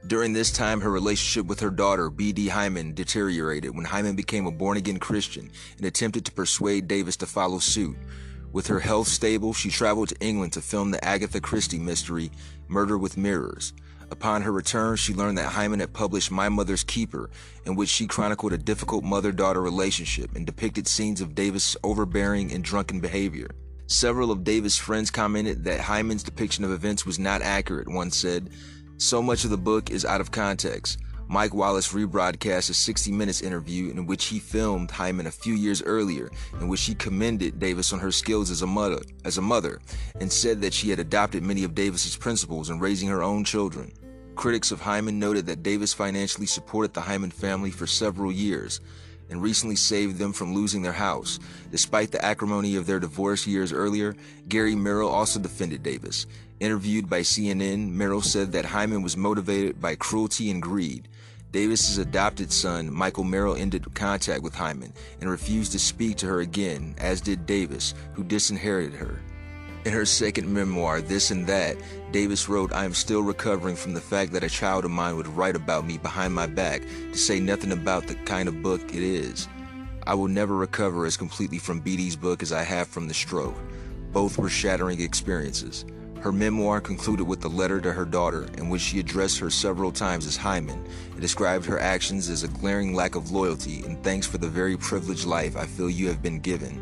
During this time, her relationship with her daughter, B.D. Hyman, deteriorated when Hyman became a born-again Christian and attempted to persuade Davis to follow suit. With her health stable, she traveled to England to film the Agatha Christie mystery, Murder with Mirrors. Upon her return, she learned that Hyman had published My Mother's Keeper, in which she chronicled a difficult mother-daughter relationship and depicted scenes of Davis' overbearing and drunken behavior. Several of Davis' friends commented that Hyman's depiction of events was not accurate. One said, "So much of the book is out of context." Mike Wallace rebroadcast a 60 Minutes interview in which he filmed Hyman a few years earlier, in which he commended Davis on her skills as a mother, and said that she had adopted many of Davis's principles in raising her own children. Critics of Hyman noted that Davis financially supported the Hyman family for several years and recently saved them from losing their house. Despite the acrimony of their divorce years earlier, Gary Merrill also defended Davis. Interviewed by CNN, Merrill said that Hyman was motivated by cruelty and greed. Davis's adopted son, Michael Merrill, ended contact with Hyman and refused to speak to her again, as did Davis, who disinherited her. In her second memoir, This and That, Davis wrote, "I am still recovering from the fact that a child of mine would write about me behind my back, to say nothing about the kind of book it is. I will never recover as completely from BD's book as I have from the stroke. Both were shattering experiences." Her memoir concluded with a letter to her daughter, in which she addressed her several times as Hyman and described her actions as a glaring lack of loyalty and thanks for the very privileged life I feel you have been given.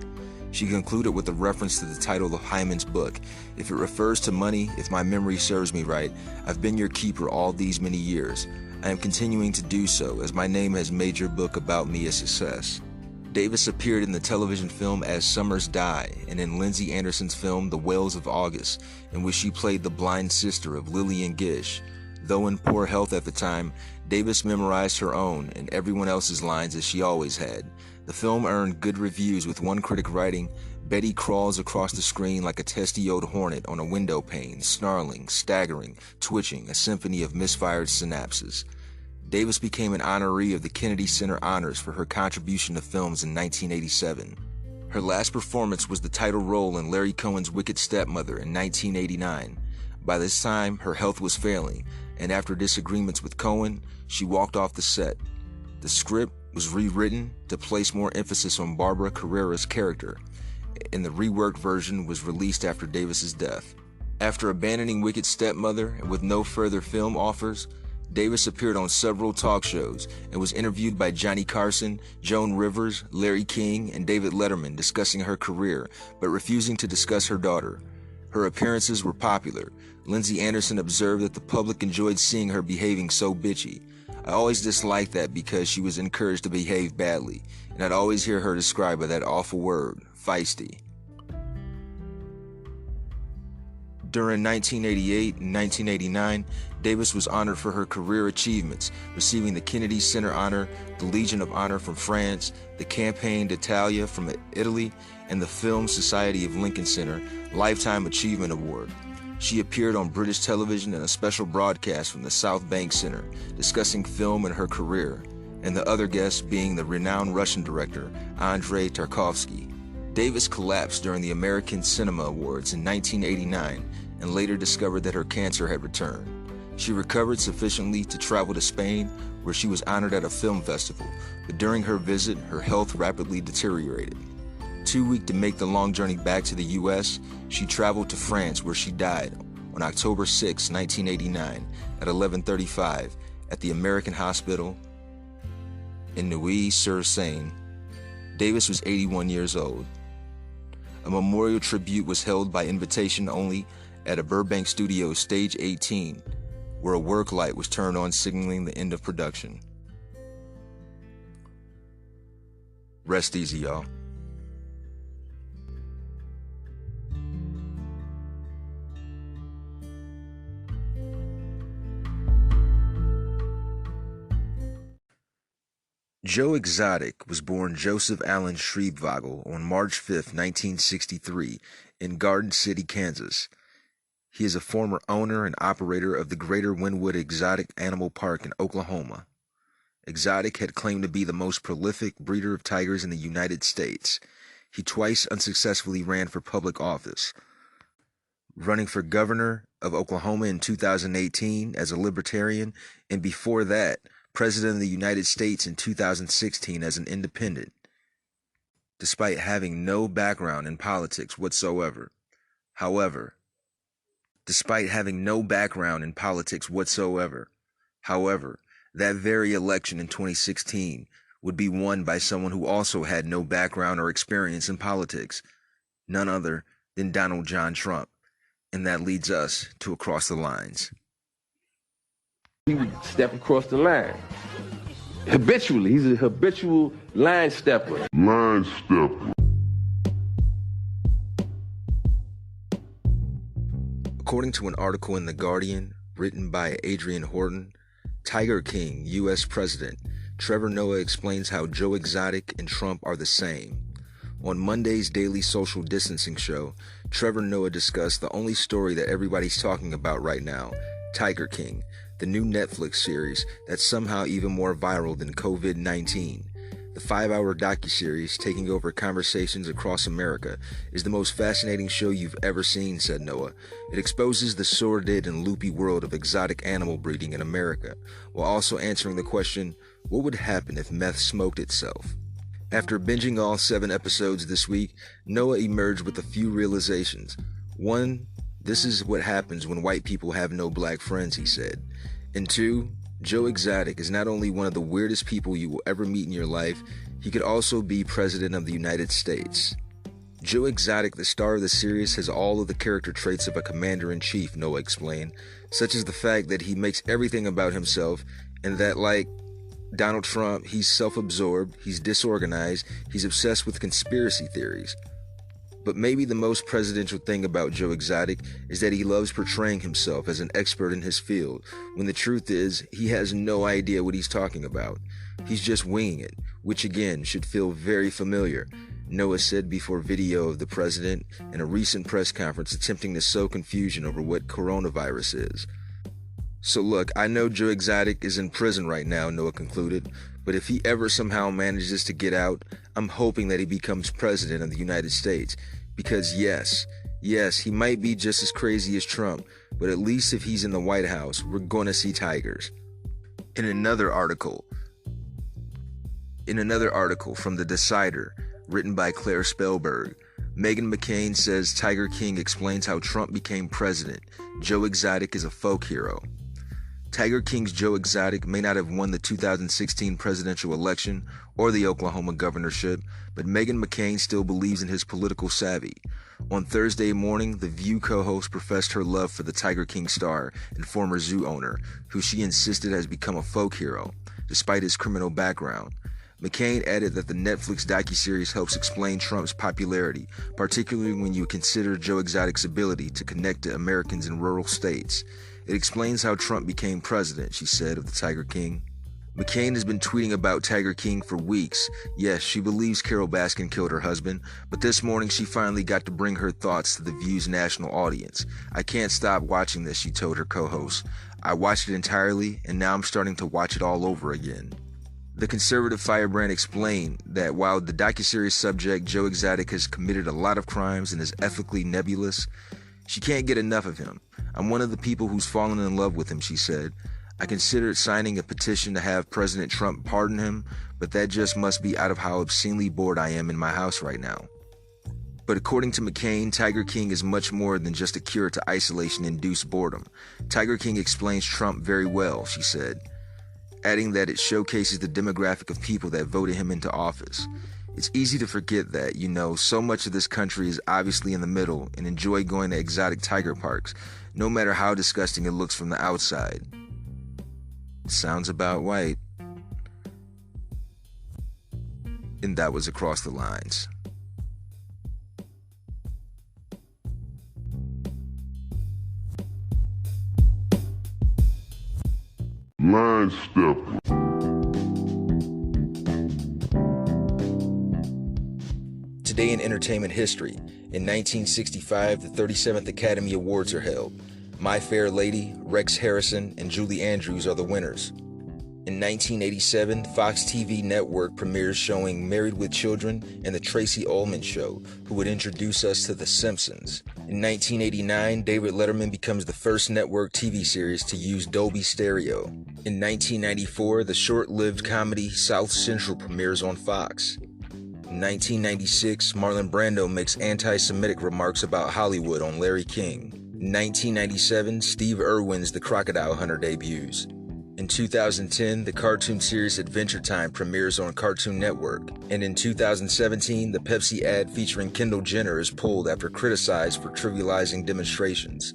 She concluded with a reference to the title of Hyman's book. "If it refers to money, if my memory serves me right, I've been your keeper all these many years. I am continuing to do so, as my name has made your book about me a success." Davis appeared in the television film As Summers Die and in Lindsay Anderson's film The Whales of August, in which she played the blind sister of Lillian Gish. Though in poor health at the time, Davis memorized her own and everyone else's lines as she always had. The film earned good reviews, with one critic writing, "Betty crawls across the screen like a testy old hornet on a window pane, snarling, staggering, twitching, a symphony of misfired synapses." Davis became an honoree of the Kennedy Center Honors for her contribution to films in 1987. Her last performance was the title role in Larry Cohen's Wicked Stepmother in 1989. By this time, her health was failing, and after disagreements with Cohen, she walked off the set. The script was rewritten to place more emphasis on Barbara Carrera's character, and the reworked version was released after Davis's death. After abandoning Wicked Stepmother and with no further film offers, Davis appeared on several talk shows and was interviewed by Johnny Carson, Joan Rivers, Larry King, and David Letterman, discussing her career, but refusing to discuss her daughter. Her appearances were popular. Lindsay Anderson observed that the public enjoyed seeing her behaving so bitchy. "I always disliked that because she was encouraged to behave badly, and I'd always hear her described by that awful word, feisty." During 1988 and 1989, Davis was honored for her career achievements, receiving the Kennedy Center Honor, the Legion of Honor from France, the Campagne d'Italia from Italy, and the Film Society of Lincoln Center Lifetime Achievement Award. She appeared on British television in a special broadcast from the South Bank Center, discussing film and her career, and the other guests being the renowned Russian director, Andrei Tarkovsky. Davis collapsed during the American Cinema Awards in 1989 and later discovered that her cancer had returned. She recovered sufficiently to travel to Spain, where she was honored at a film festival, but during her visit, her health rapidly deteriorated. Too weak to make the long journey back to the U.S., she traveled to France, where she died on October 6, 1989, at 11:35 at the American Hospital in Neuilly-sur-Seine. Davis was 81 years old. A memorial tribute was held by invitation only at a Burbank studio, Stage 18, where a work light was turned on, signaling the end of production. Rest easy, y'all. Joe Exotic was born Joseph Allen Schriebvogel on March 5, 1963, in Garden City, Kansas. He is a former owner and operator of the Greater Wynwood Exotic Animal Park in Oklahoma. Exotic had claimed to be the most prolific breeder of tigers in the United States. He twice unsuccessfully ran for public office, running for governor of Oklahoma in 2018 as a libertarian, and before that, President of the United States in 2016 as an independent, despite having no background in politics whatsoever. However, that very election in 2016 would be won by someone who also had no background or experience in politics, none other than Donald John Trump. And that leads us to Across the Lines. He would step across the line. Habitually, he's a habitual line stepper. According to an article in The Guardian written by Adrian Horton, Tiger King, U.S. President, Trevor Noah explains how Joe Exotic and Trump are the same. On Monday's Daily Social Distancing show, Trevor Noah discussed the only story that everybody's talking about right now, Tiger King, the new Netflix series that's somehow even more viral than COVID-19. The 5-hour docuseries taking over conversations across America is the most fascinating show you've ever seen, said Noah. It exposes the sordid and loopy world of exotic animal breeding in America, while also answering the question, what would happen if meth smoked itself? After binging all 7 episodes this week, Noah emerged with a few realizations. 1, this is what happens when white people have no black friends, he said. And 2, Joe Exotic is not only one of the weirdest people you will ever meet in your life, he could also be President of the United States. Joe Exotic, the star of the series, has all of the character traits of a commander-in-chief, Noah explained, such as the fact that he makes everything about himself, and that, like Donald Trump, he's self-absorbed, he's disorganized, he's obsessed with conspiracy theories. But maybe the most presidential thing about Joe Exotic is that he loves portraying himself as an expert in his field, when the truth is, he has no idea what he's talking about. He's just winging it, which again should feel very familiar, Noah said before video of the president in a recent press conference attempting to sow confusion over what coronavirus is. So look, I know Joe Exotic is in prison right now, Noah concluded, but if he ever somehow manages to get out, I'm hoping that he becomes president of the United States. Because yes, he might be just as crazy as Trump, but at least if he's in the White House, we're gonna see tigers. In another article from The Decider, written by Claire Spellberg, Meghan McCain says Tiger King explains how Trump became president. Joe Exotic is a folk hero. Tiger King's Joe Exotic may not have won the 2016 presidential election or the Oklahoma governorship, but Meghan McCain still believes in his political savvy. On Thursday morning, The View co-host professed her love for the Tiger King star and former zoo owner, who she insisted has become a folk hero, despite his criminal background. McCain added that the Netflix docuseries helps explain Trump's popularity, particularly when you consider Joe Exotic's ability to connect to Americans in rural states. It explains how Trump became president, she said of the Tiger King. McCain has been tweeting about Tiger King for weeks. Yes, she believes Carol Baskin killed her husband, but this morning she finally got to bring her thoughts to The View's national audience. I can't stop watching this, she told her co-host. I watched it entirely, and now I'm starting to watch it all over again. The conservative firebrand explained that while the docuseries subject Joe Exotic has committed a lot of crimes and is ethically nebulous, she can't get enough of him. I'm one of the people who's fallen in love with him, she said. I considered signing a petition to have President Trump pardon him, but that just must be out of how obscenely bored I am in my house right now. But according to McCain, Tiger King is much more than just a cure to isolation-induced boredom. Tiger King explains Trump very well, she said, adding that it showcases the demographic of people that voted him into office. It's easy to forget that, so much of this country is obviously in the middle and enjoy going to exotic tiger parks, no matter how disgusting it looks from the outside. Sounds about white. And that was Across the Lines. Line stepper. Today in entertainment history, in 1965, the 37th Academy Awards are held. My Fair Lady, Rex Harrison, and Julie Andrews are the winners. In 1987, Fox TV network premieres showing Married with Children and The Tracy Ullman Show, who would introduce us to The Simpsons. In 1989, David Letterman becomes the first network TV series to use Dolby Stereo. In 1994, the short-lived comedy South Central premieres on Fox. In 1996, Marlon Brando makes anti-Semitic remarks about Hollywood on Larry King. In 1997, Steve Irwin's The Crocodile Hunter debuts. In 2010, the cartoon series Adventure Time premieres on Cartoon Network. And in 2017, the Pepsi ad featuring Kendall Jenner is pulled after criticized for trivializing demonstrations.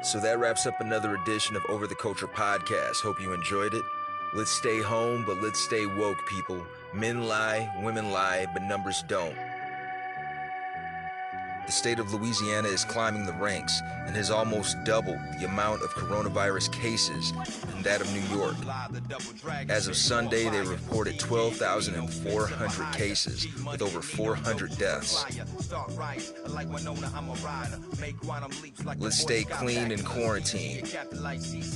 So that wraps up another edition of Over the Culture Podcast. Hope you enjoyed it. Let's stay home, but let's stay woke, people. Men lie, women lie, but numbers don't. The state of Louisiana is climbing the ranks and has almost doubled the amount of coronavirus cases than that of New York. As of Sunday, they reported 12,400 cases with over 400 deaths. Let's stay clean and quarantine.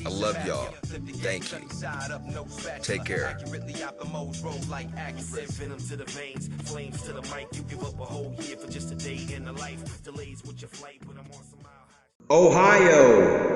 I love y'all. Thank you. Take care. Ohio.